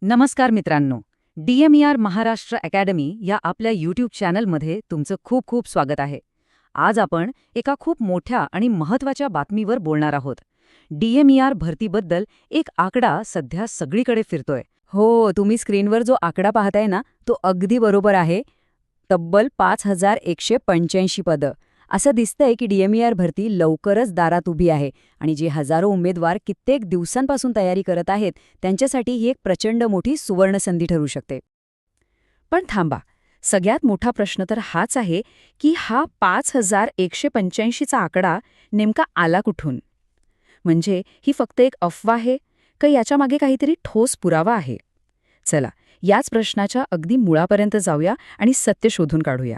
नमस्कार मित्रांनो. DMER Maharashtra academy या आपल्या यूट्यूब चॅनलमध्ये तुमचं खूप खूप स्वागत आहे. आज आपण एका खूप मोठ्या आणि महत्त्वाच्या बातमीवर बोलणार आहोत. DMER भरतीबद्दल एक आकडा सध्या सगळीकडे फिरतोय. हो, तुम्ही स्क्रीनवर जो आकडा पाहताय ना, तो अगदी बरोबर आहे. तब्बल 5185 पदं. असं दिसतंय की DMER भरती लवकरच दारात उभी आहे आणि जे हजारो उमेदवार कित्येक दिवसांपासून तयारी करत आहेत त्यांच्यासाठी ही एक प्रचंड मोठी सुवर्णसंधी ठरू शकते. पण थांबा, सगळ्यात मोठा प्रश्न तर हाच आहे की हा 5185चा आकडा नेमका आला कुठून? म्हणजे ही फक्त एक अफवा आहे का याच्यामागे काहीतरी ठोस पुरावा आहे? चला, याच प्रश्नाच्या अगदी मुळापर्यंत जाऊया आणि सत्य शोधून काढूया.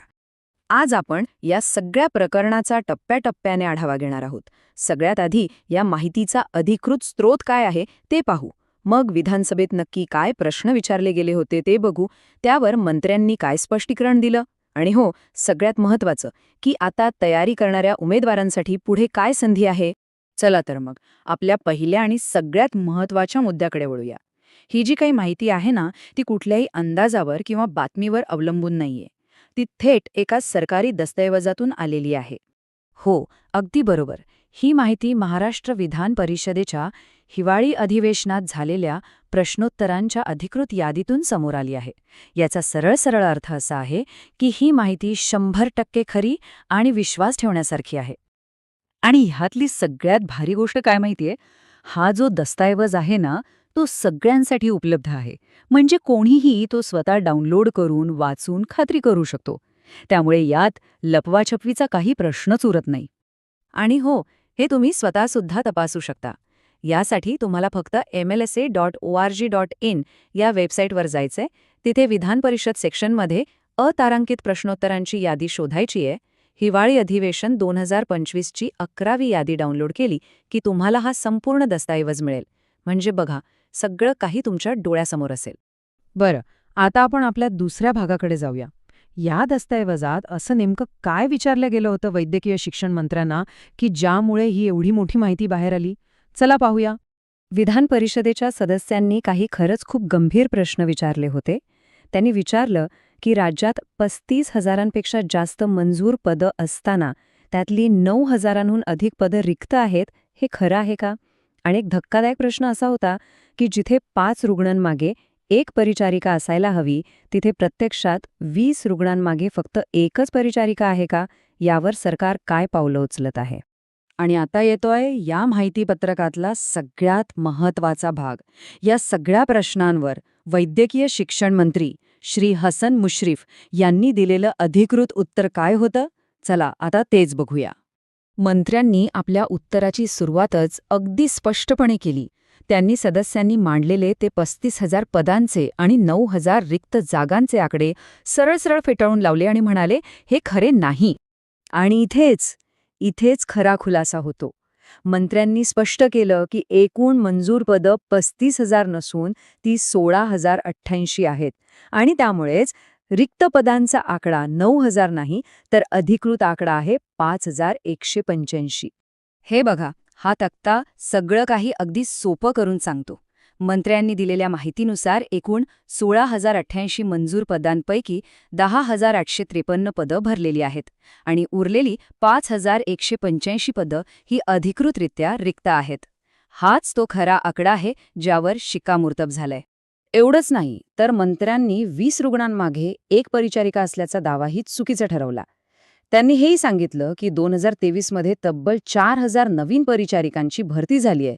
आज आपण या सगळ्या प्रकरणाचा टप्प्याटप्प्याने आढावा घेणार आहोत. सगळ्यात आधी या माहितीचा अधिकृत स्रोत काय आहे ते पाहू. मग विधानसभेत नक्की काय प्रश्न विचारले गेले होते ते बघू. त्यावर मंत्र्यांनी काय स्पष्टीकरण दिलं. आणि हो, सगळ्यात महत्त्वाचं की आता तयारी करणाऱ्या उमेदवारांसाठी पुढे काय संधी आहे. चला तर मग आपल्या पहिल्या आणि सगळ्यात महत्त्वाच्या मुद्द्याकडे वळूया. ही जी काही माहिती आहे ना, ती कुठल्याही अंदाजावर किंवा बातमीवर अवलंबून नाहीये. ती थेट एका सरकारी दस्तऐवजातून आलेली आहे. हो, अगदी बरोबर. ही माहिती महाराष्ट्र विधान परिषदेच्या हिवाळी अधिवेशनात झालेल्या प्रश्नोत्तरांच्या अधिकृत यादीतून समोर आली आहे. याचा सरळ सरळ अर्थ असा आहे की ही माहिती 100% खरी आणि विश्वास ठेवण्यासारखी आहे. आणि ह्यातली सगळ्यात भारी गोष्ट काय माहितीये? हा जो दस्तऐवज आहे ना, तो सगळ्यांसाठी उपलब्ध आहे. म्हणजे कोणीही तो स्वतः डाउनलोड करून वाचून खात्री करू शकतो. त्यामुळे यात लपवाछपवीचा काही प्रश्नच उरत नाही. आणि हो, हे तुम्ही स्वतःसुद्धा तपासू शकता. यासाठी तुम्हाला फक्त mlsa.org.in या वेबसाईटवर जायचंय. तिथे विधान परिषद सेक्शनमध्ये अतारांकित प्रश्नोत्तरांची यादी शोधायची आहे. हिवाळी अधिवेशन 2025ची 11वी यादी डाउनलोड केली की तुम्हाला हा संपूर्ण दस्तऐवज मिळेल. म्हणजे बघा, सगळं काही तुमच्या डोळ्यासमोर असेल. बरं, आता आपण आपल्या दुसऱ्या भागाकडे जाऊया. या दस्तऐवजात असं नेमकं काय विचारलं गेलं होतं वैद्यकीय शिक्षण मंत्र्यांना की ज्यामुळे ही एवढी मोठी माहिती बाहेर आली? चला पाहूया. विधान परिषदेच्या सदस्यांनी काही खरंच खूप गंभीर प्रश्न विचारले होते. त्यांनी विचारलं की राज्यात 35,000पेक्षा जास्त मंजूर पदं असताना त्यातली 9,000हून अधिक पदं रिक्त आहेत, हे खरं आहे का? आणि एक धक्कादायक प्रश्न असा होता की जिथे 5 रुग्णांमागे 1 परिचारिका असायला हवी, तिथे प्रत्यक्षात 20 रुग्णांमागे फक्त 1च परिचारिका आहे का? यावर सरकार काय पावलं उचलत आहे? आणि आता येतोय या माहितीपत्रकातला सगळ्यात महत्त्वाचा भाग. या सगळ्या प्रश्नांवर वैद्यकीय शिक्षण मंत्री श्री हसन मुश्रीफ यांनी दिलेलं अधिकृत उत्तर काय होतं? चला आता तेच बघूया. मंत्र्यांनी आपल्या उत्तराची सुरुवातच अगदी स्पष्टपणे केली. त्यांनी सदस्यांनी मांडलेले ते 35,000 पदांचे आणि 9,000 रिक्त जागांचे आकडे सरळ सरळ फेटाळून लावले आणि म्हणाले, हे खरे नाही. आणि इथेच खरा खुलासा होतो. मंत्र्यांनी स्पष्ट केलं की एकूण मंजूर पदं 35,000 नसून ती 16,088 आहेत आणि त्यामुळेच रिक्त पदांचा आकडा 9,000 नाही, तर अधिकृत आकडा आहे 5,185. हे बघा, हा तक्ता सगळं काही अगदी सोपं करून सांगतो. मंत्र्यांनी दिलेल्या माहितीनुसार एकूण 16,088 मंजूर पदांपैकी 10,853 पदं भरलेली आहेत आणि उरलेली 5,185 पदं ही अधिकृतरित्या रिक्त आहेत. हाच तो खरा आकडा आहे ज्यावर शिक्कामोर्तब झालंय. एवढंच नाही तर मंत्र्यांनी 20 रुग्णांमागे 1 परिचारिका असल्याचा दावाही चुकीचा ठरवला. त्यांनी हेही सांगितलं की 2023मध्ये तब्बल 4,000 नवीन परिचारिकांची भरती झाली आहे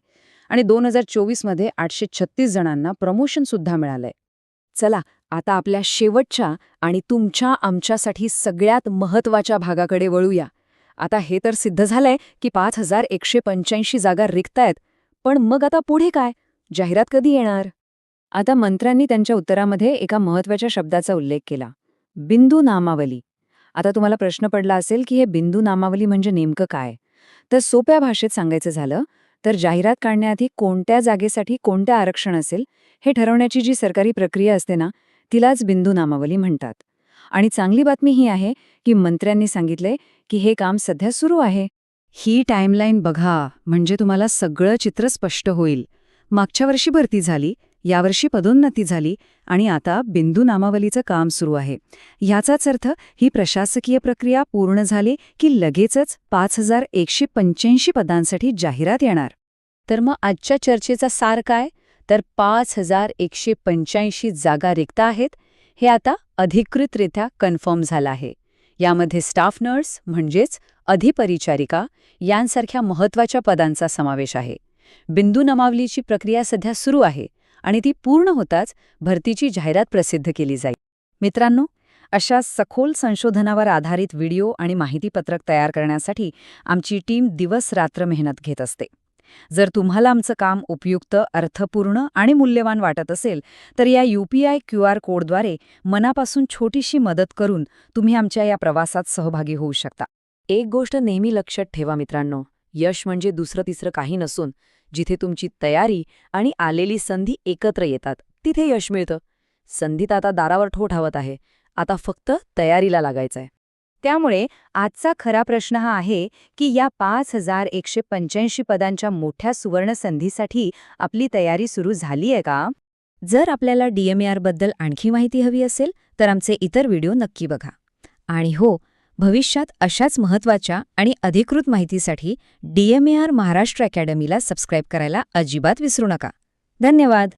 आणि 2024मध्ये 836 जणांना प्रमोशनसुद्धा मिळालंय. चला, आता आपल्या शेवटच्या आणि तुमच्या आमच्यासाठी सगळ्यात महत्त्वाच्या भागाकडे वळूया. आता हे तर सिद्ध झालंय की 5,185 जागा रिक्त आहेत. पण मग आता पुढे काय? जाहिरात कधी येणार? आता मंत्र्यांनी त्यांच्या उत्तरामध्ये एका महत्त्वाच्या शब्दाचा उल्लेख केला, बिंदू नामावली. आता तुम्हाला प्रश्न पडला असेल की हे बिंदू नामावली म्हणजे नेमकं काय? तर सोप्या भाषेत सांगायचं झालं तर जाहिरात काढण्याआधी कोणत्या जागेसाठी कोणतं आरक्षण असेल हे ठरवण्याची जी सरकारी प्रक्रिया असते ना, तिलाच बिंदू नामावली म्हणतात. आणि चांगली बातमी ही आहे की मंत्र्यांनी सांगितले की हे काम सध्या सुरू आहे. ही टाईमलाईन बघा म्हणजे तुम्हाला सगळं चित्र स्पष्ट होईल. मागच्या वर्षी भरती झाली, यावर्षी पदोन्नती झाली आणि आता बिंदू नामावलीचं काम सुरू आहे. ह्याचाच अर्थ ही प्रशासकीय प्रक्रिया पूर्ण झाली की लगेचच 5185 पदांसाठी जाहिरात येणार. तर मग आजच्या चर्चेचा सार काय? तर 5185 जागा रिक्त आहेत हे आता अधिकृतरित्या कन्फर्म झालं आहे. यामध्ये स्टाफ नर्स म्हणजेच अधिपरिचारिका यांसारख्या महत्त्वाच्या पदांचा समावेश आहे. बिंदू नामावलीची प्रक्रिया सध्या सुरू आहे आणि ती पूर्ण होताच भरतीची जाहिरात प्रसिद्ध केली जाईल. मित्रांनो, अशा सखोल संशोधनावर आधारित व्हिडिओ आणि माहितीपत्रक तयार करण्यासाठी आमची टीम दिवस-रात्र मेहनत घेत असते. जर तुम्हाला आमचं काम उपयुक्त, अर्थपूर्ण आणि मूल्यवान वाटत असेल तर या UPI QR कोडद्वारे मनापासून छोटीशी मदत करून तुम्ही आमच्या या प्रवासात सहभागी होऊ शकता. एक गोष्ट नेहमी लक्षात ठेवा मित्रांनो, यश म्हणजे दुसरं तिसरं काही नसून जिथे तुमची तयारी आणि आलेली संधी एकत्र येतात तिथे यश मिळतं. संधीत आता दारावर ठो ठावत आहे, आता फक्त तयारीला लागायचंय. त्यामुळे आजचा खरा प्रश्न हा आहे की या 5185 पदांच्या मोठ्या सुवर्ण संधीसाठी आपली तयारी सुरू झाली आहे का? जर आपल्याला DMAR बद्दल आणखी माहिती हवी असेल तर आमचे इतर व्हिडिओ नक्की बघा. आणि हो, भविष्यात अशाच महत्त्वाच्या आणि अधिकृत माहितीसाठी DMAR महाराष्ट्र अकॅडमीला सबस्क्राईब करायला अजिबात विसरू नका. धन्यवाद.